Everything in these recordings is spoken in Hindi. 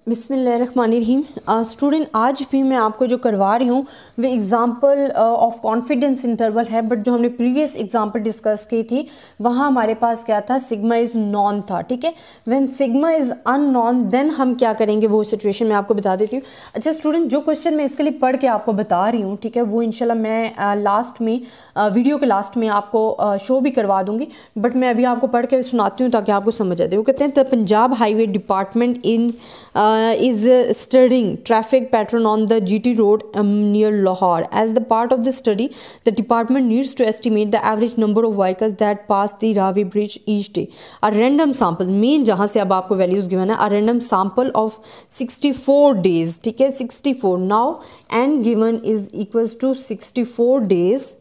बिस्मिल्लाहिर्रहमानिर्रहीम। स्टूडेंट, आज भी मैं आपको जो करवा रही हूँ वो एग्जांपल ऑफ कॉन्फिडेंस इंटरवल है, बट जो हमने प्रीवियस एग्जांपल डिस्कस की थी वहाँ हमारे पास क्या था, सिग्मा इज़ नॉन था। ठीक है, when sigma is unknown then हम क्या करेंगे वो सिचुएशन मैं आपको बता देती हूँ। अच्छा स्टूडेंट, जो क्वेश्चन मैं इसके लिए पढ़ के आपको बता रही हूँ, ठीक है, वो इंशाल्लाह मैं लास्ट में वीडियो के लास्ट में आपको शो भी करवा दूँगी, बट मैं अभी आपको पढ़ के सुनाती हूँ ताकि आपको समझ आए। वो कहते हैं the Punjab highway department in is studying traffic pattern on the GT road near Lahore. As the part of the study, the department needs to estimate the average number of vehicles that pass the Ravi bridge each day. A random sample, main जहाँ से अब आपको वैल्यूज गिवन है, a random sample of 64 days. ठीक है, 64. Now n given is equals to 64 days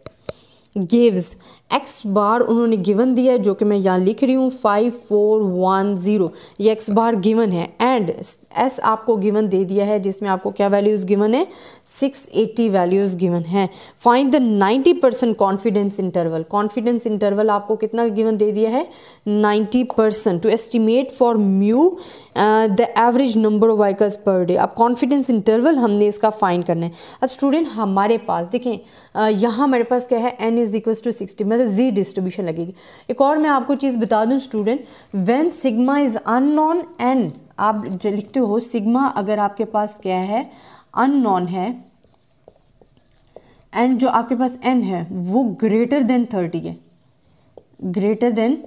gives x बार उन्होंने गिवन दिया है, जो कि मैं यहाँ लिख रही हूँ 5410, ये एक्स बार गिवन है, एंड एस आपको गिवन दे दिया है जिसमें आपको क्या वैल्यूज़ गिवन है, 680 वैल्यूज़ गिवन है। Find the 90% confidence interval, confidence interval आपको कितना गिवन दे दिया है, 90%, to estimate for mu the average number of vehicles per day. अब कॉन्फिडेंस इंटरवल हमने इसका फाइंड करना है। अब स्टूडेंट हमारे पास देखें, यहाँ हमारे पास क्या है, n इज इक्वल टू 60, मतलब जी डिस्ट्रीब्यूशन लगेगी। एक और मैं आपको चीज़ बता दूं student, when sigma is unknown and आप जो लिखते हो सिग्मा अगर आपके पास क्या है, अननोन है, एंड जो आपके पास n है वो ग्रेटर देन 30 है, ग्रेटर देन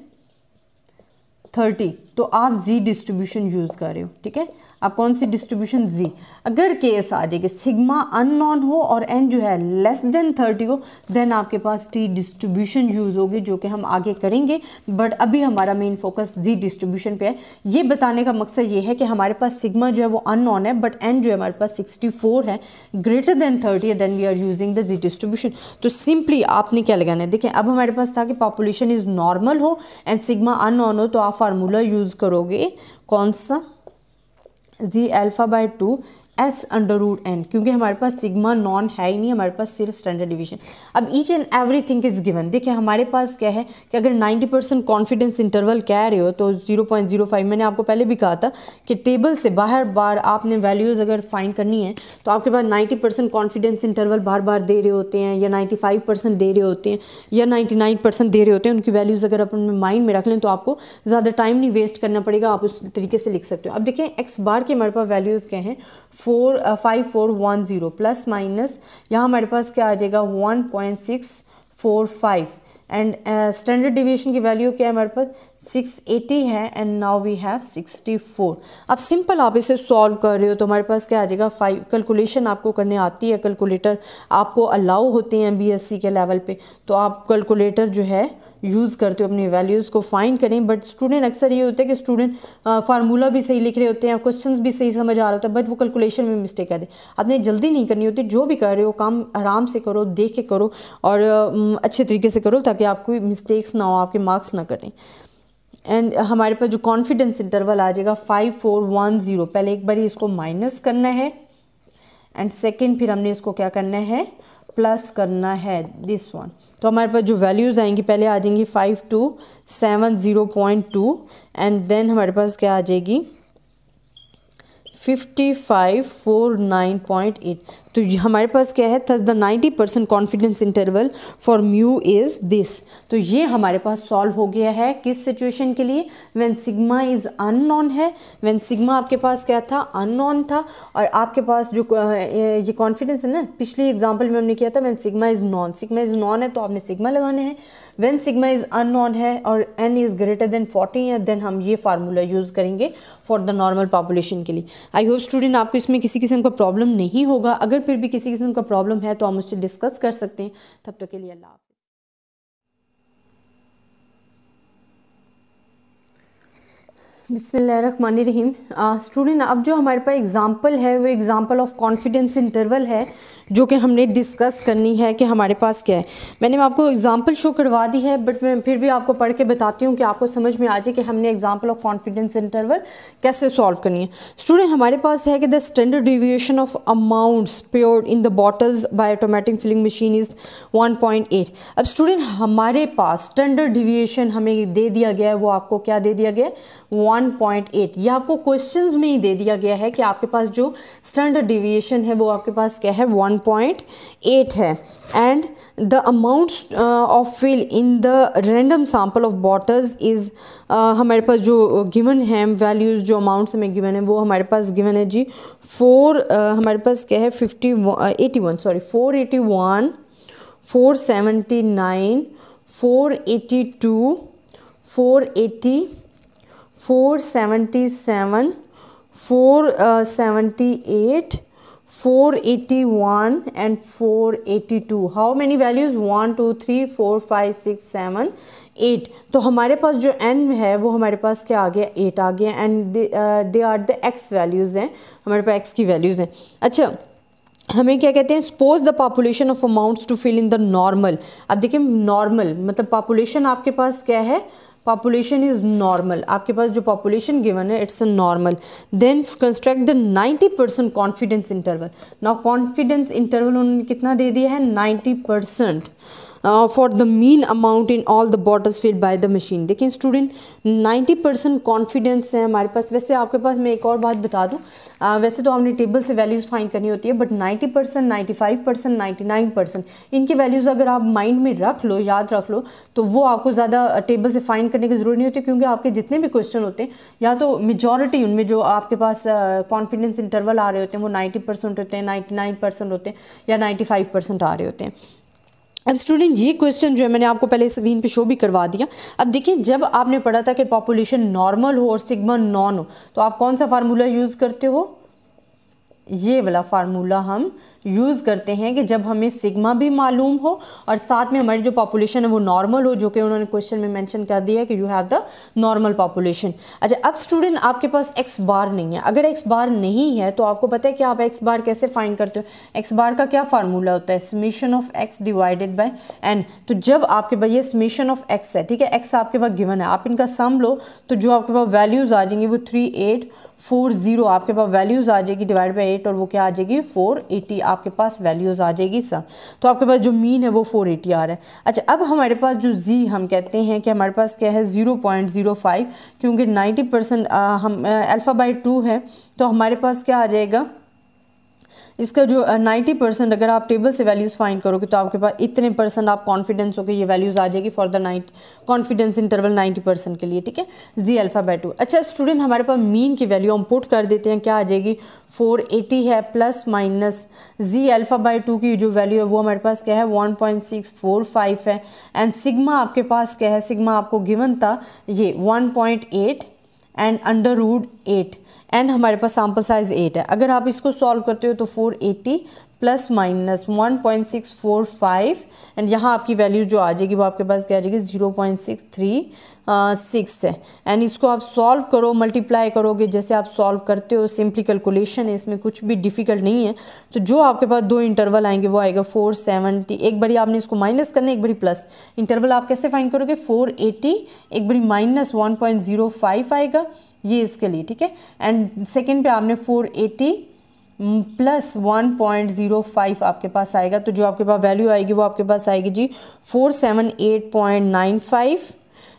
30, तो आप जी डिस्ट्रीब्यूशन यूज़ कर रहे हो। ठीक है, आप कौन सी डिस्ट्रीब्यूशन, जी। अगर केस आ जाएगी सिग्मा अननोन हो और एन जो है लेस देन 30 हो, देन आपके पास टी डिस्ट्रीब्यूशन यूज़ होगी, जो कि हम आगे करेंगे, बट अभी हमारा मेन फोकस जी डिस्ट्रीब्यूशन पे है। ये बताने का मकसद ये है कि हमारे पास सिग्मा जो है वो अननोन है, बट एन जो है हमारे पास 64 है, ग्रेटर देन 30 है, then we are using the z distribution. तो सिंपली आपने क्या लगाना है, देखें अब हमारे पास था कि पॉपुलेशन इज़ नॉर्मल हो एंड सिग्मा अननोन हो, तो आप फार्मूला यूज़ करोगे कौन सा, Z alpha by 2 S under root n, क्योंकि हमारे पास सिग्मा नॉन है ही नहीं, हमारे पास सिर्फ स्टैंडर्ड डिवीजन। अब each and everything is given. देखिए हमारे पास क्या है कि अगर 90% कॉन्फिडेंस इंटरवल कह रहे हो तो 0.05, मैंने आपको पहले भी कहा था कि टेबल से बार बार आपने वैल्यूज़ अगर फाइंड करनी है तो आपके पास 90% कॉन्फिडेंस इंटरवल बार बार दे रहे होते हैं, या 95% दे रहे होते हैं, या 99% दे रहे होते हैं। उनकी वैल्यूज़ अगर अपन माइंड में रख लें तो आपको ज़्यादा टाइम नहीं वेस्ट करना पड़ेगा, आप उस तरीके से लिख सकते हो। अब देखें एक्स बार के हमारे पास वैल्यूज़ क्या हैं, 5410 प्लस माइनस यहाँ हमारे पास क्या आ जाएगा 1.645, एंड स्टैंडर्ड डिवीजन की वैल्यू क्या है हमारे पास 680 है, एंड नाउ वी हैव 64। अब सिंपल आप इसे सॉल्व कर रहे हो तो हमारे पास क्या आ जाएगा 5। कैलकुलेशन आपको करने आती है, कैलकुलेटर आपको अलाउ होते हैं बीएससी के लेवल पे, तो आप कैलकुलेटर जो है यूज़ करते हो अपनी वैल्यूज़ को फाइंड करें। बट स्टूडेंट अक्सर ये होता है कि स्टूडेंट फार्मूला भी सही लिख रहे होते हैं, क्वेश्चंस भी सही समझ आ रहा होता है, बट वो कैलकुलेशन में मिस्टेक कर दे। आपने जल्दी नहीं करनी होती, जो भी कर रहे हो काम आराम से करो, देख के करो और अच्छे तरीके से करो ताकि आपको मिस्टेक्स ना हो, आपके मार्क्स ना कटें। एंड हमारे पास जो कॉन्फिडेंस इंटरवल आ जाएगा 5410, पहले एक बार इसको माइनस करना है एंड सेकेंड फिर हमने इसको क्या करना है, प्लस करना है दिस वन। तो हमारे पास जो वैल्यूज़ आएंगी पहले आ जाएंगी 5270.2 एंड देन हमारे पास क्या आ जाएगी 5549.8। तो हमारे पास क्या है, thus the 90% confidence interval for mu is this. तो ये हमारे पास सॉल्व हो गया है किस सिचुएशन के लिए, व्हेन सिग्मा इज़ अननोन है, व्हेन सिग्मा आपके पास क्या था, अननोन था, और आपके पास जो ये कॉन्फिडेंस है ना, पिछली एग्जांपल में हमने किया था when sigma is non, sigma is non है तो आपने सिग्मा लगाने हैं, व्हेन सिग्मा इज़ अननोन है और n इज़ ग्रेटर देन 40 है, देन हम ये फार्मूला यूज़ करेंगे फॉर द नॉर्मल पॉपुलेशन के लिए। आई होप स्टूडेंट आपको इसमें किसी किस्म का प्रॉब्लम नहीं होगा, अगर फिर भी किसी किस्म का प्रॉब्लम है तो आप मुझसे डिस्कस कर सकते हैं। तब तक के लिए अल्लाह हाफ़िज़। बिस्मिल्लाहिर्रहमानिर्रहीम। स्टूडेंट अब जो हमारे पास एग्जांपल है वो एग्जांपल ऑफ कॉन्फिडेंस इंटरवल है, जो कि हमने डिस्कस करनी है कि हमारे पास क्या है। मैंने आपको एग्जांपल शो करवा दी है, बट मैं फिर भी आपको पढ़ के बताती हूँ कि आपको समझ में आ जाए कि हमने एग्जांपल ऑफ कॉन्फिडेंस इंटरवल कैसे सॉल्व करनी है। स्टूडेंट हमारे पास है कि the standard deviation of amounts poured in the bottles by automatic filling machine is 1.8। अब स्टूडेंट हमारे पास स्टैंडर्ड डिविएशन हमें दे दिया गया है, वो आपको क्या दे दिया गया है, 1.8। ये आपको क्वेश्चंस में ही दे दिया गया है कि आपके पास जो स्टैंडर्ड डिविएशन है वो आपके पास क्या है 1.8 है। And the amount of fill in the random sample of bottles is, हमारे पास जो गिवन है वैल्यूज़, जो अमाउंट्स हमें गिवन है वो हमारे पास गिवन है जी 4, हमारे पास क्या है 481, 479, 482, 480, 477, 478, 481 and 482. How many values? 1 2 3 4 5 6 7 8। तो हमारे पास जो n है वो हमारे पास क्या आ गया 8 आ गया। And they are the x values हैं, हमारे पास x की वैल्यूज़ हैं। अच्छा, हमें क्या कहते हैं, suppose the population of amounts to fill in the normal. अब देखिए नॉर्मल मतलब पॉपुलेशन आपके पास क्या है, पॉपुलेशन इज़ नॉर्मल, आपके पास जो पॉपुलेशन गिवन है it's a normal. Then construct the 90% confidence interval. Now confidence interval उन्होंने कितना दे दिया है 90% for the mean amount in all the bottles filled by the machine. देखिए स्टूडेंट 90% कॉन्फिडेंस है हमारे पास। वैसे आपके पास मैं एक और बात बता दूं, वैसे तो आपने टेबल से वैल्यूज़ फाइंड करनी होती है, बट 90%, 95%, 99% इनकी वैल्यूज़ अगर आप माइंड में रख लो, याद रख लो, तो वो आपको ज़्यादा टेबल से फाइंड करने की ज़रूरत नहीं होती, क्योंकि आपके जितने भी क्वेश्चन होते हैं या तो मेजॉरिटी उनमें जो आपके पास कॉन्फिडेंस इंटरवल आ रहे होते हैं वो 90% होते हैं, 99% होते हैं या 95% आ रहे होते हैं। अब स्टूडेंट ये क्वेश्चन जो है मैंने आपको पहले स्क्रीन पे शो भी करवा दिया। अब देखिए जब आपने पढ़ा था कि पॉपुलेशन नॉर्मल हो और सिग्मा नॉन हो, तो आप कौन सा फार्मूला यूज़ करते हो, ये वाला फार्मूला हम यूज़ करते हैं कि जब हमें सिग्मा भी मालूम हो और साथ में हमारी जो पॉपुलेशन है वो नॉर्मल हो, जो कि उन्होंने क्वेश्चन में मेंशन कर दिया है कि you have the normal population. अच्छा, अब स्टूडेंट आपके पास एक्स बार नहीं है। अगर एक्स बार नहीं है तो आपको पता है कि आप एक्स बार कैसे फाइंड करते हो। एक्स बार का क्या फार्मूला होता है, summation of x divided by n. तो जब आपके पास ये समेशन ऑफ एक्स है, ठीक है, एक्स आपके पास गिवन है, आप इनका सम लो तो जो आपके पास वैल्यूज़ आ जाएंगी वो 3840 आपके पास वैल्यूज़ आ जाएगी डिवाइड बाई 8, और वो क्या आ जाएगी 480 आपके पास वैल्यूज़ आ जाएगी सब। तो आपके पास जो मीन है वो 480 आ रहा है। अच्छा, अब हमारे पास जो जी हम कहते हैं कि हमारे पास क्या है 0.05, क्योंकि 90% हम अल्फ़ा बाई 2 है, तो हमारे पास क्या आ जाएगा, इसका जो 90% अगर आप टेबल से वैल्यूज़ फाइंड करोगे तो आपके पास इतने % आप कॉन्फिडेंस हो कि ये वैल्यूज़ आ जाएगी फॉर द कॉन्फिडेंस इंटरवल 90% के लिए, ठीक है, जी अल्फ़ा बाई 2। अच्छा स्टूडेंट, हमारे पास मीन की वैल्यू हम पुट कर देते हैं, क्या आ जाएगी 480 है, plus minus z alpha by 2 की जो वैल्यू है वो हमारे पास क्या है 1.645 है। एंड सिग्मा आपके पास क्या है, सिग्मा आपको गिवन था ये 1.8 एंड अंडर रूट 8 एंड हमारे पास सैम्पल साइज 8 है। अगर आप इसको सॉल्व करते हो तो 480 प्लस माइनस 1.645 एंड यहाँ आपकी वैल्यू जो आ जाएगी वो आपके पास क्या आ जाएगी 0.636 है। एंड इसको आप सॉल्व करो, मल्टीप्लाई करोगे, जैसे आप सॉल्व करते हो, सिंपली कैलकुलेशन है, इसमें कुछ भी डिफिकल्ट नहीं है। तो जो आपके पास दो इंटरवल आएंगे वो आएगा 470, एक बारी आपने इसको माइनस करना है, एक बारी प्लस। इंटरवल आप कैसे फाइंड करोगे 480, एक बारी माइनस 1.05 आएगा, ये इसके लिए, ठीक है। एंड सेकेंड पे आपने 480 प्लस 1.05 आपके पास आएगा, तो जो आपके पास वैल्यू आएगी वो आपके पास आएगी जी 478.95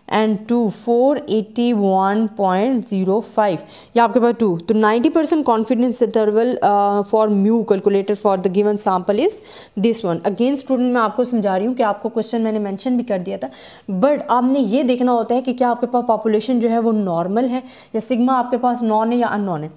एंड 481.05, या आपके पास 2। तो 90% confidence interval for mu calculated for the given sample is this one. Again student मैं आपको समझा रही हूँ कि आपको क्वेश्चन मैंने मेंशन भी कर दिया था, बट आपने ये देखना होता है कि क्या आपके पास पॉपुलेशन जो है वो नॉर्मल है या सिग्मा आपके पास नॉन है या अननॉन है।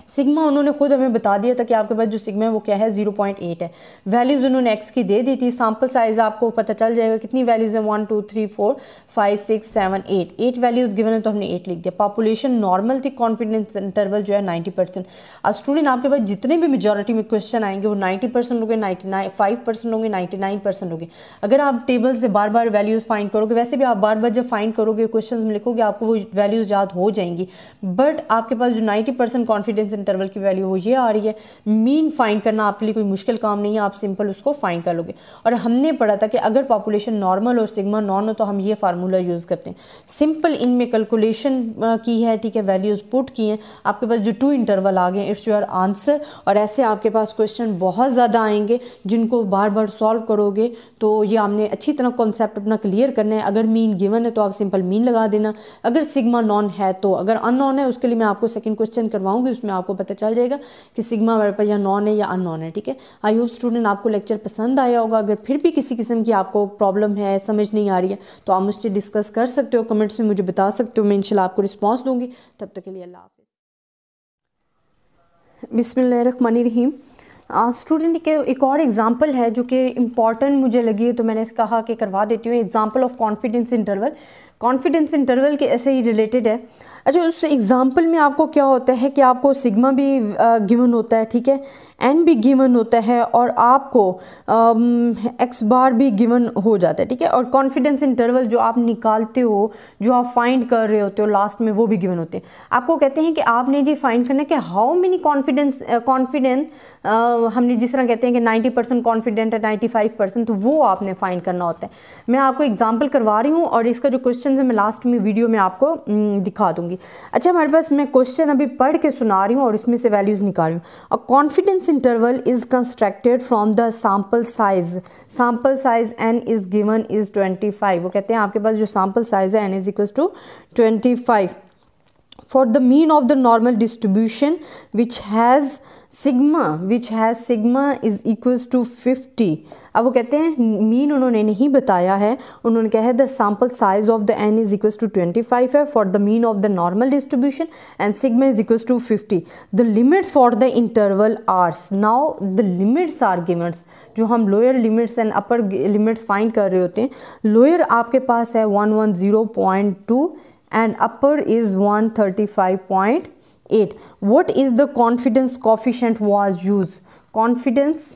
सिग्मा उन्होंने खुद हमें बता दिया था कि आपके पास जो सिग्मा है वो क्या है 0.8 है। वैल्यूज़ उन्होंने एक्स की दे दी थी, सैम्पल साइज आपको पता चल जाएगा कितनी वैल्यूज़ है 1 2 3 4 5 6 7 8 वैल्यूज़ गिवन है, तो हमने 8 लिख दिया। पॉपुलेशन नॉर्मल थी, कॉन्फिडेंस इंटरवल जो है 90%। अब स्टूडेंट आपके पास जितने भी मेजॉरिटी में क्वेश्चन आएंगे वो 90% होंगे, 95% होंगे, 99% होंगे। अगर आप टेबल से बार बार वैल्यूज़ फाइंड करोगे, वैसे भी आप बार बार जब फाइंड करोगे क्वेश्चन में लिखोगे आपको वो वैल्यूज़ याद हो जाएंगी, बट आपके पास जो 90% कॉन्फिडेंस इंटरवल की वैल्यू वो ये आ रही है। मीन फाइंड करना आपके लिए कोई मुश्किल काम नहीं है, आप सिंपल उसको फाइंड कर लोगे। और हमने पढ़ा था कि अगर पॉपुलेशन नॉर्मल और सिग्मा नॉन हो तो हम ये फार्मूला यूज़ करते हैं। सिंपल इनमें कैलकुलेशन की है, ठीक है, वैल्यूज़ पुट की हैं, आपके पास जो 2 इंटरवल आ गए, इट्स योर आंसर। और ऐसे आपके पास क्वेश्चन बहुत ज़्यादा आएंगे जिनको बार बार सॉल्व करोगे तो ये आपने अच्छी तरह कॉन्सेप्ट अपना क्लियर करना है। अगर मीन गिवन है तो आप सिंपल मीन लगा देना, अगर सिग्मा नॉन है तो, अगर अननॉन है उसके लिए मैं आपको सेकंड क्वेश्चन करवाऊंगी, उसमें आपको पता चल जाएगा कि सिग्मा हमारे पास या नॉन है या अननॉन है, ठीक है। आई होप स्टूडेंट आपको लेक्चर पसंद आया होगा। अगर फिर भी किसी किस्म की आपको प्रॉब्लम है, समझ नहीं आ रही है, तो आप मुझसे डिस्कस कर सकते हो, कमेंट्स में मुझे बता सकते हो, मैं इंशाल्लाह आपको रिस्पॉन्स दूंगी। तब तक के लिए अल्लाह हाफिज़। बिस्मिल्लाहिर्रहमानिर्रहीम। स्टूडेंट के एक और एग्जांपल है जो कि इम्पॉर्टेंट मुझे लगी है, तो मैंने कहा कि करवा देती हूँ। Example of confidence interval. Confidence interval के ऐसे ही रिलेटेड है। अच्छा, उस एग्जांपल में आपको क्या होता है कि आपको सिग्मा भी गिवन होता है, ठीक है, एन भी गिवन होता है और आपको एक्स बार भी गिवन हो जाता है, ठीक है। और कॉन्फिडेंस इंटरवल जो आप निकालते हो, जो आप फाइंड कर रहे होते हो लास्ट में, वो भी गिवन होते हैं। आपको कहते हैं कि आपने जी फाइंड करना है कि हाउ मेनी कॉन्फिडेंट हमने जिस तरह कहते हैं कि 90% कॉन्फिडेंट है, 95%, तो वो आपने फाइंड करना होता है। मैं आपको एग्जांपल करवा रही हूँ और इसका जो क्वेश्चन है मैं लास्ट में वीडियो में आपको दिखा दूंगी। अच्छा, हमारे पास मैं क्वेश्चन अभी पढ़ के सुना रही हूँ और इसमें से वैल्यूज़ निकाल रही हूँ। A confidence interval is constructed from the sample size n is given is 25। वो कहते हैं आपके पास जो सैम्पल साइज है n is equal to 25 for the mean of the normal distribution which has sigma is equals to 50। अब वो कहते हैं मीन उन्होंने नहीं बताया है, उन्होंने कहा है the sample size of the n is equals to 25 है for the mean of the normal distribution and sigma is equals to 50। the limits for the interval are, now the limits are given। जो हम lower limits and upper limits find कर रहे होते हैं, लोअर आपके पास है 110.2 and upper is 135.8। what is the confidence coefficient was used? confidence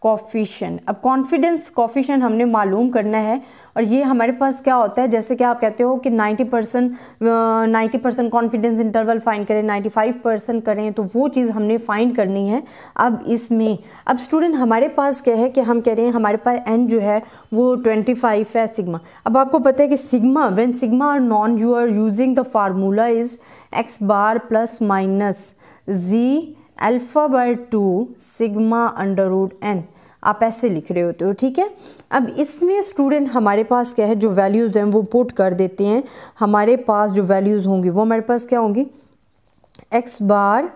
coefficient. अब कॉन्फिडेंस कोफिशिएंट हमने मालूम करना है और ये हमारे पास क्या होता है, जैसे कि आप कहते हो कि 90% कॉन्फिडेंस इंटरवल फाइंड करें, 95% करें, तो वो चीज़ हमने फाइंड करनी है। अब इसमें अब स्टूडेंट हमारे पास क्या है कि हम कह रहे हैं हमारे पास एन जो है वो 25 है सिग्मा। अब आपको पता है कि sigma when sigma are known you are using the formula is x bar plus minus z alpha by 2 sigma under root n, आप ऐसे लिख रहे होते हो, ठीक है। अब इसमें स्टूडेंट हमारे पास क्या है, जो वैल्यूज़ हैं वो पुट कर देते हैं। हमारे पास जो वैल्यूज़ होंगी वो हमारे पास क्या होंगी, x bar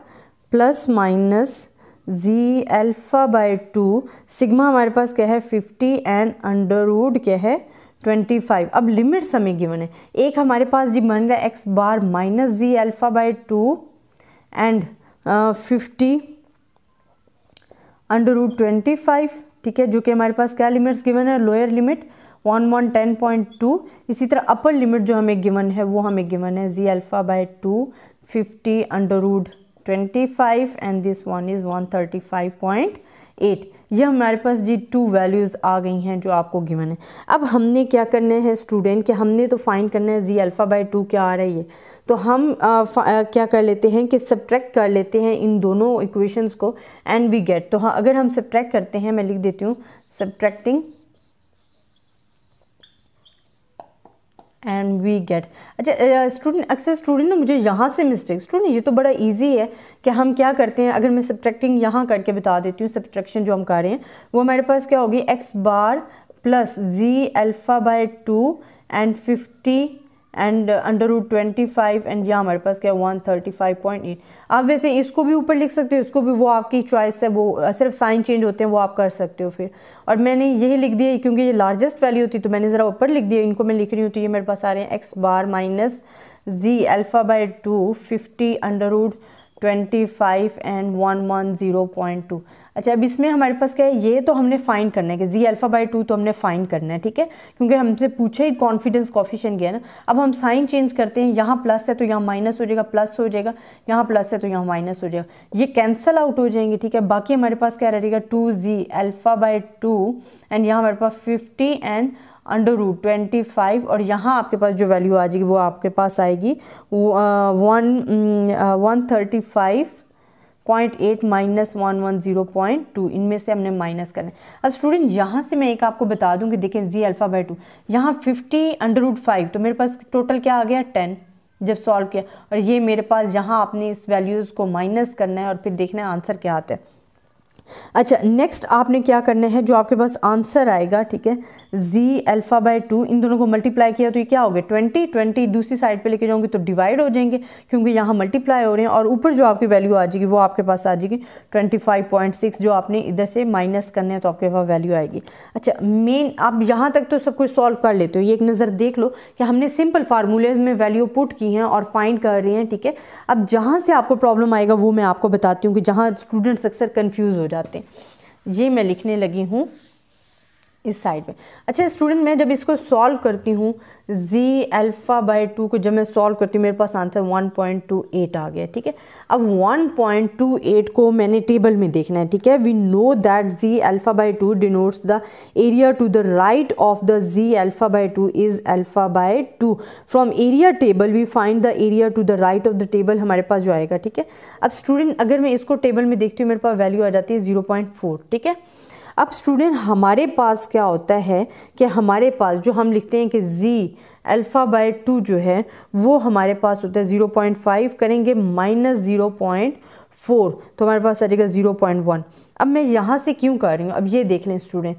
plus minus z alpha by 2, sigma हमारे पास क्या है 50 एंड अंडर रूट क्या है 25। अब लिमिट्स हमें गिवन है, एक हमारे पास जी बन रहा है x bar minus z alpha by 2 and 50 under root 25, ठीक है, जो कि हमारे पास क्या लिमिट्स गिवन है, लोअर लिमिट 110.2। इसी तरह अपर लिमिट जो हमें गिवन है वो हमें गिवन है Z alpha by 2 50 under root 25 and this one is 135.8। ये हमारे पास जी 2 वैल्यूज़ आ गई हैं जो आपको गिवन है। अब हमने क्या करना है स्टूडेंट कि हमने तो फाइंड करना है जी अल्फ़ा बाय 2 क्या आ रही है, तो हम क्या कर लेते हैं कि सब्ट्रैक्ट कर लेते हैं इन दोनों इक्वेशंस को एंड वी गेट। तो हाँ, अगर हम सब्ट्रैक्ट करते हैं, मैं लिख देती हूँ सब्ट्रैक्टिंग एंड वी गेट। अच्छा स्टूडेंट, अक्सर स्टूडेंट ना मुझे यहाँ से मिस्टेक, स्टूडेंट ये तो बड़ा इजी है कि हम क्या करते हैं, अगर मैं सब्ट्रैक्टिंग यहाँ करके बता देती हूँ, सब्ट्रैक्शन जो हम कर रहे हैं वो हमारे पास क्या होगी, x bar plus z alpha by 2 and 50 and under root 25 and यहाँ हमारे पास क्या 135.8। आप वैसे इसको भी ऊपर लिख सकते हो, इसको भी, वो आपकी चॉइस है, वो सिर्फ साइन चेंज होते हैं, वो आप कर सकते हो फिर। और मैंने यही लिख दिया क्योंकि ये लार्जेस्ट वैल्यू होती तो मैंने ज़रा ऊपर लिख दिया, इनको मैं लिख रही हूँ तो ये मेरे पास आ रहे हैं x bar minus z alpha by 2 50 under root 25 and 110.2। अच्छा, अब इसमें हमारे पास क्या है, ये तो हमने फाइंड करना है कि जी अल्फ़ा बाय 2 तो हमने फाइंड करना है, ठीक है, क्योंकि हमसे पूछे ही कॉन्फिडेंस कोफिशिएंट गया ना। अब हम साइन चेंज करते हैं, यहाँ प्लस है तो यहाँ माइनस हो जाएगा, प्लस हो जाएगा, यहाँ प्लस है तो यहाँ माइनस हो जाएगा, ये कैंसिल आउट हो जाएंगे, ठीक है। बाकी हमारे पास क्या रहेगा 2 जी अल्फ़ा बाय 2 एंड यहाँ हमारे पास 50 एंड √25 और यहाँ आपके पास जो वैल्यू आ जाएगी वो आपके पास आएगी 135.8 माइनस 110.2, इनमें से हमने माइनस करना है। अब स्टूडेंट यहाँ से मैं एक आपको बता दूँ कि देखें जी अल्फ़ा बाई 2, यहाँ 50 √5 तो मेरे पास टोटल क्या आ गया 10 जब सॉल्व किया, और ये मेरे पास यहाँ आपने इस वैल्यूज़ को माइनस करना है और फिर देखना है आंसर क्या आता है। अच्छा, नेक्स्ट आपने क्या करना है, जो आपके पास आंसर आएगा, ठीक है, जी अल्फ़ा बाई 2, इन दोनों को मल्टीप्लाई किया तो ये क्या हो गया 20 दूसरी साइड पे लेके जाऊंगी तो डिवाइड हो जाएंगे क्योंकि यहाँ मल्टीप्लाई हो रहे हैं, और ऊपर जो आपकी वैल्यू आ जाएगी वो आपके पास आ जाएगी 25.6, जो आपने इधर से माइनस करने हैं तो आपके पास वैल्यू आएगी। अच्छा, मेन आप यहाँ तक तो सब कुछ सॉल्व कर लेते हो, ये एक नज़र देख लो कि हमने सिंपल फार्मूले में वैल्यू पुट की हैं और फाइंड कर रहे हैं, ठीक है। अब जहाँ से आपको प्रॉब्लम आएगा वो मैं आपको बताती हूँ कि जहाँ स्टूडेंट्स अक्सर कन्फ्यूज़ हो जाते हैं। ये मैं लिखने लगी हूँ इस साइड पे। अच्छा स्टूडेंट, मैं जब इसको सॉल्व करती हूँ जी अल्फ़ा बाई 2 को जब मैं सॉल्व करती हूँ मेरे पास आंसर 1.28 आ गया, ठीक है। अब 1.28 को मैंने टेबल में देखना है, ठीक है। We know that z alpha by 2 denotes the area to the right of the z alpha by 2 is alpha by 2। From area table we find the area to the right of the table, हमारे पास जो आएगा, ठीक है। अब स्टूडेंट अगर मैं इसको टेबल में देखती हूँ मेरे पास वैल्यू आ जाती है 0.4, ठीक है। अब स्टूडेंट हमारे पास क्या होता है कि हमारे पास जो हम लिखते हैं कि जी अल्फ़ा बाई 2 जो है वो हमारे पास होता है 0.5 करेंगे माइनस 0.4 तो हमारे पास आ जाएगा 0.1। अब मैं यहाँ से क्यों कर रही हूँ, अब ये देख लें स्टूडेंट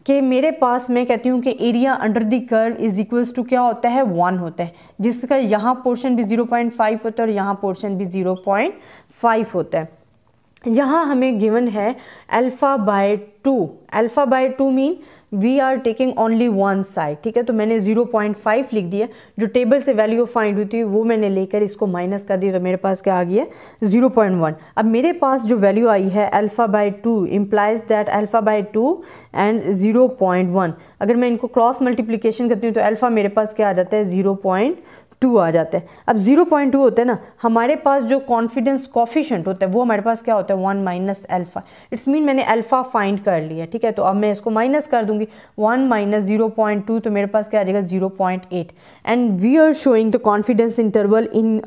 कि मेरे पास मैं कहती हूँ कि area under the curve is equals to क्या होता है 1 होता है, जिसका यहाँ पोर्शन भी 0.5 होता है और यहाँ पोर्शन भी 0.5 होता है। यहाँ हमें गिवन है alpha by 2, alpha by 2 mean we are taking only one side, ठीक है। तो मैंने 0.5 लिख दिया, जो टेबल से वैल्यू फाइंड हुई थी वो मैंने लेकर इसको माइनस कर दिया तो मेरे पास क्या आ गया 0.1। अब मेरे पास जो वैल्यू आई है alpha by 2 implies that alpha by 2 and 0.1, अगर मैं इनको क्रॉस मल्टीप्लिकेशन करती हूँ तो अल्फ़ा मेरे पास क्या आ जाता है 0.2 आ जाता है। अब 0.2 होता है ना, हमारे पास जो कॉन्फिडेंस कोफिशिएंट होता है वो हमारे पास क्या होता है 1 माइनस अल्फ़ा। इट्स मीन मैंने अल्फ़ा फाइंड कर लिया, ठीक है। तो अब मैं इसको माइनस कर दूंगी 1 माइनस 0.2 तो मेरे पास क्या आ जाएगा 0.8। And we are showing the confidence interval in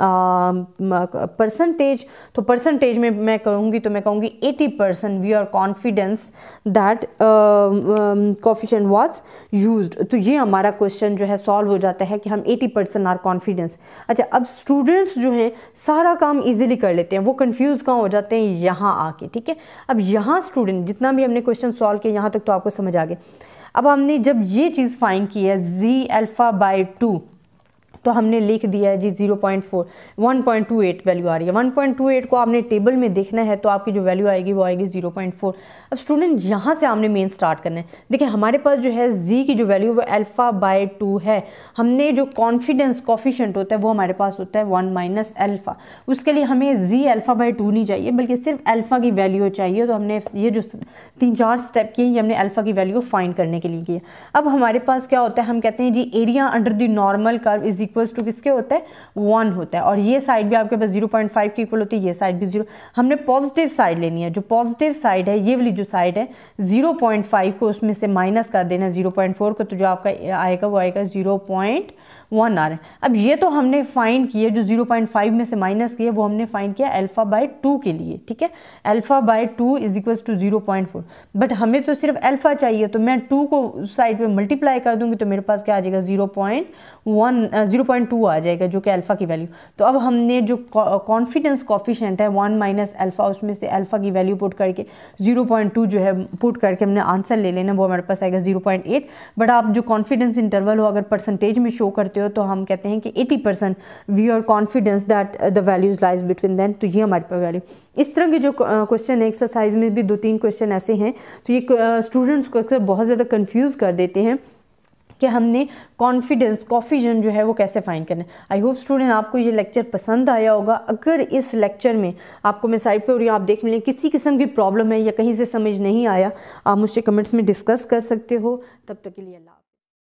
percentage, तो परसेंटेज में मैं कहूँगी तो मैं कहूँगी 80% we are confidence that coefficient was used. तो ये हमारा क्वेश्चन जो है सॉल्व हो जाता है कि हम 80% आर कॉन्फिडेंस। अच्छा, अब स्टूडेंट्स जो हैं सारा काम इजीली कर लेते हैं, वो कंफ्यूज कहाँ हो जाते हैं यहाँ आके, ठीक है। अब यहाँ स्टूडेंट जितना भी हमने क्वेश्चन सॉल्व किया यहाँ तक तो आपको समझ आ गया। अब हमने जब ये चीज़ फाइंड की है जी अल्फ़ा बाई 2 तो हमने लिख दिया है जी 0.4, 1.28 वैल्यू आ रही है। 1.28 को आपने टेबल में देखना है तो आपकी जो वैल्यू आएगी वो आएगी 0.4। अब स्टूडेंट यहाँ से हमने मेन स्टार्ट करना है। देखिए हमारे पास जो है जी की जो वैल्यू वो अल्फ़ा बाई 2 है, हमने जो कॉन्फिडेंस कोफिशिएंट होता है वो हमारे पास होता है 1 माइनस अल्फ़ा। उसके लिए हमें जी अल्फ़ा बाई 2 नहीं चाहिए बल्कि सिर्फ अल्फ़ा की वैल्यू चाहिए। तो हमने ये जो 3-4 स्टेप किए ये हमने अल्फ़ा की वैल्यू फाइंड करने के लिए किए। अब हमारे पास क्या होता है, हम कहते हैं Z area under the normal curve is equals to किसके होता है 1 होता है, और ये साइड भी आपके पास 0.5 की इक्वल होती है, ये साइड भी 0। हमने पॉजिटिव साइड लेनी है, जो पॉजिटिव साइड है ये वाली जो साइड है 0.5 को उसमें से माइनस कर देना है 0.4 को, तो जो आपका आएगा वो आएगा 0.1 आ रहा है। अब ये तो हमने फाइंड किया, जो 0.5 में से माइनस किया वो हमने फाइंड किया अल्फ़ा बाई 2 के लिए, ठीक है। Alpha by 2 is equal to 0.4, but हमें तो सिर्फ अल्फ़ा चाहिए तो मैं 2 को साइड पे मल्टीप्लाई कर दूंगी तो मेरे पास क्या आ जाएगा 0.2 आ जाएगा जो कि अल्फ़ा की वैल्यू। तो अब हमने जो कॉन्फिडेंस कोफिशिएंट है 1 माइनस अल्फ़ा, उसमें से अल्फ़ा की वैल्यू पुट करके 0.2 जो है पुट करके हमने आंसर ले लेना, वो हमारे पास आएगा 0.8। बट आप जो कॉन्फिडेंस इंटरवल हो अगर परसेंटेज में शो करते हो तो हम कहते हैं कि 80% we are confidence that the values lies between then. तो ये हमारे पास वैल्यू। इस तरह के जो क्वेश्चन है एक्सरसाइज में भी 2-3 क्वेश्चन ऐसे हैं तो ये स्टूडेंट्स को अक्सर बहुत ज़्यादा कंफ्यूज कर देते हैं कि हमने कॉन्फिडेंस कोफिशिएंट जो है वो कैसे फाइंड करना है। आई होप स्टूडेंट आपको ये लेक्चर पसंद आया होगा। अगर इस लेक्चर में आपको मैं साइड पे और आप देख मिलें किसी किस्म की प्रॉब्लम है या कहीं से समझ नहीं आया, आप मुझसे कमेंट्स में डिस्कस कर सकते हो। तब तक के लिए अल्लाह।